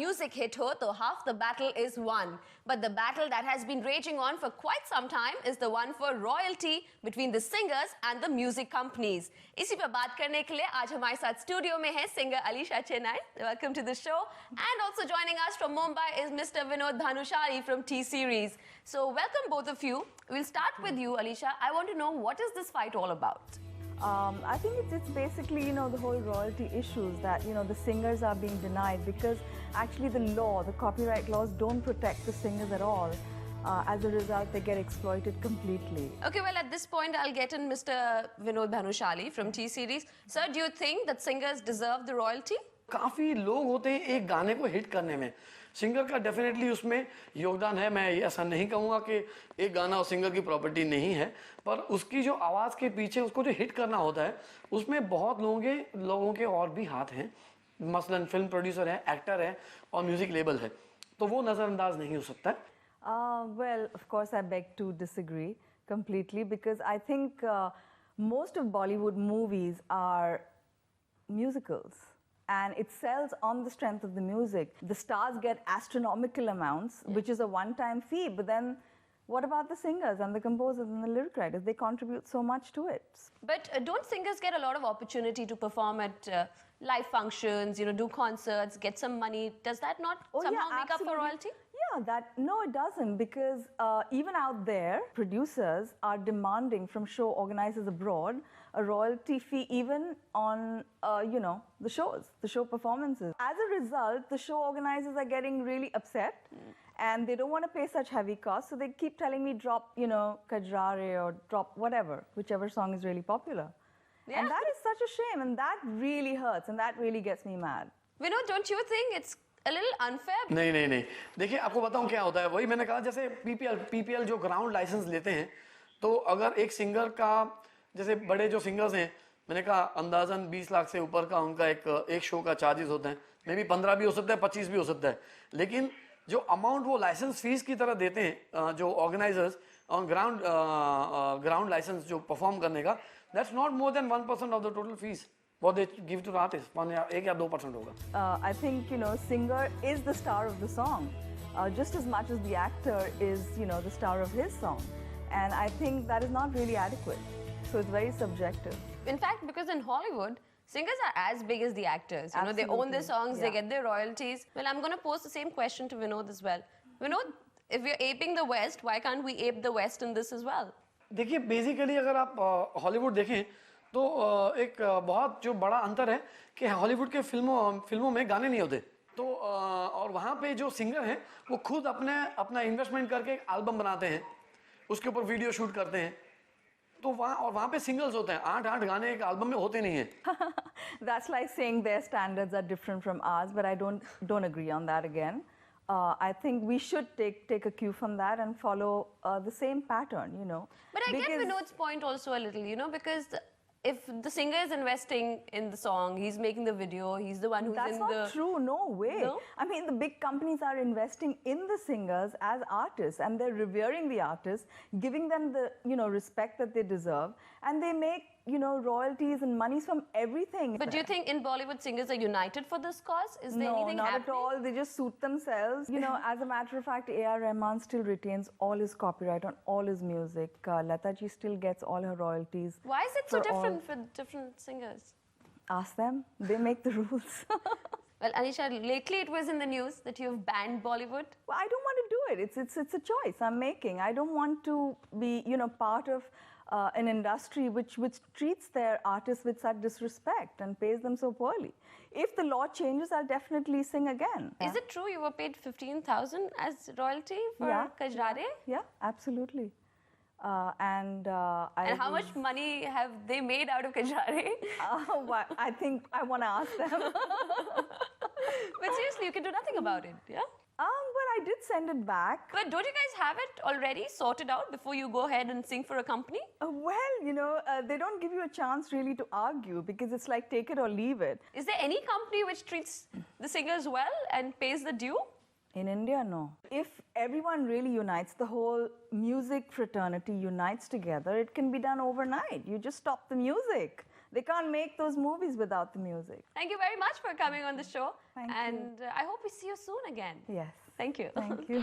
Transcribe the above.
music hit ho to half the battle is won. But the battle that has been raging on for quite some time is the one for royalty between the singers and the music companies. इसी पे बात करने के लिए आज हमारे साथ studio में है singer Alisha Chennai. Welcome to the show. And also joining us from Mumbai is Mr. Vinod Bhanushali from T-Series. So welcome both of you. We'll start with you, Alisha. I want to know, what is this fight all about? I think it's basically, the whole royalty issues that, the singers are being denied because actually the copyright laws don't protect the singers at all. As a result, they get exploited completely. Okay, well, at this point, I'll get in Mr. Vinod Bhanushali from T-Series. Sir, do you think that singers deserve the royalty? काफ़ी लोग होते हैं एक गाने को hit करने में. Singer का डेफिनेटली उसमें योगदान है. मैं ऐसा नहीं कहूँगा कि एक गाना और सिंगर की प्रॉपर्टी नहीं है, पर उसकी जो आवाज़ के पीछे उसको जो हिट करना होता है उसमें बहुत लोगों के और भी हाथ हैं. मसलन फिल्म प्रोड्यूसर है, एक्टर है और म्यूज़िक लेबल है, तो वो नज़रअंदाज नहीं हो सकता. Well, of course, I beg to disagree completely because I think most of Bollywood movies are musicals. And it sells on the strength of the music. The stars get astronomical amounts, which is a one-time fee, but then what about the singers and the composers and the lyric writers? They contribute so much to it. But don't singers get a lot of opportunity to perform at live functions, do concerts, get some money? Does that not somehow make up for royalty? Yeah, no, it doesn't, because even out there, producers are demanding from show organizers abroad a royalty fee even on, the show performances. As a result, the show organizers are getting really upset and they don't want to pay such heavy costs, so they keep telling me drop, Kajrare or drop whatever, whichever song is really popular. Yeah. And that is such a shame, and that really hurts, and that really gets me mad. Vinod, don't you think it's a little unfair? नहीं. देखिए, आपको बताऊं क्या होता है. वही मैंने कहा, जैसे पीपीएल जो ग्राउंड लाइसेंस लेते हैं, तो अगर एक सिंगर का, जैसे बड़े जो सिंगर्स हैं, मैंने कहा अंदाजन 20 लाख से ऊपर का उनका एक शो का चार्जेस होते हैं. मे बी 15 भी हो सकता है, 25 भी हो सकता है. लेकिन जो अमाउंट वो लाइसेंस फीस की तरह देते हैं जो ऑर्गेनाइजर्स ऑन ग्राउंड लाइसेंस जो परफॉर्म करने का, that's not more than 1% of the total fees what they give to the artist. 1 या 2% होगा. I think, singer is the star of the song, just as much as the actor is, the star of his song. And I think that is not really adequate. So it's very subjective. In fact, because in Hollywood, singers are as big as the actors. They own their songs, they get their royalties. Well, I'm going to pose the same question to Vinod as well. Vinod, if we're aping the West, why can't we ape the West in this as well? देखिए, basically अगर आप Hollywood देखें तो एक बहुत जो बड़ा अंतर है कि हॉलीवुड के फिल्मों में गाने नहीं होते. तो और वहाँ पे जो सिंगर हैं वो खुद अपना इन्वेस्टमेंट करके एक एल्बम बनाते हैं, उसके ऊपर वीडियो शूट करते हैं. तो वहाँ पे सिंगल्स होते हैं. 8 गाने एक एल्बम में होते नहीं हैं. That's like saying their standards are different from ours, but I don't agree on that again. I think we should take a cue from that and follow the same pattern, But I get Vinod's point also a little, because if the singer is investing in the song, he's making the video, he's the one who's That's not true, no way. No? I mean, the big companies are investing in the singers as artists, and they're revering the artists, giving them the, respect that they deserve, and they make, royalties and monies from everything. But do you think in Bollywood singers are united for this cause? Is there anything not happening? at all. They just suit themselves. As a matter of fact, A.R. Rahman still retains all his copyright on all his music. Lata ji still gets all her royalties. Why is it so different for different singers? Ask them. They make the rules. Well, Alisha, lately it was in the news that you've banned Bollywood. Well, I don't want to do it. It's a choice I'm making. I don't want to be, part of an industry which treats their artists with such disrespect and pays them so poorly. If the law changes, I'll definitely sing again. Is it true you were paid 15,000 as royalty for Kajrare? Yeah, absolutely. And how much money have they made out of Kajrare? Well, I think I want to ask them. But seriously, you can do nothing about it, yeah? Well, I did send it back. But don't you guys have it already sorted out before you go ahead and sing for a company? Well, they don't give you a chance really to argue because it's like take it or leave it. Is there any company which treats the singers well and pays the due? In India, no. If everyone really unites, the whole music fraternity unites together, it can be done overnight. You just stop the music. They can't make those movies without the music. Thank you very much for coming on the show. Thank you. And I hope we see you soon again. Yes. Thank you. Thank you.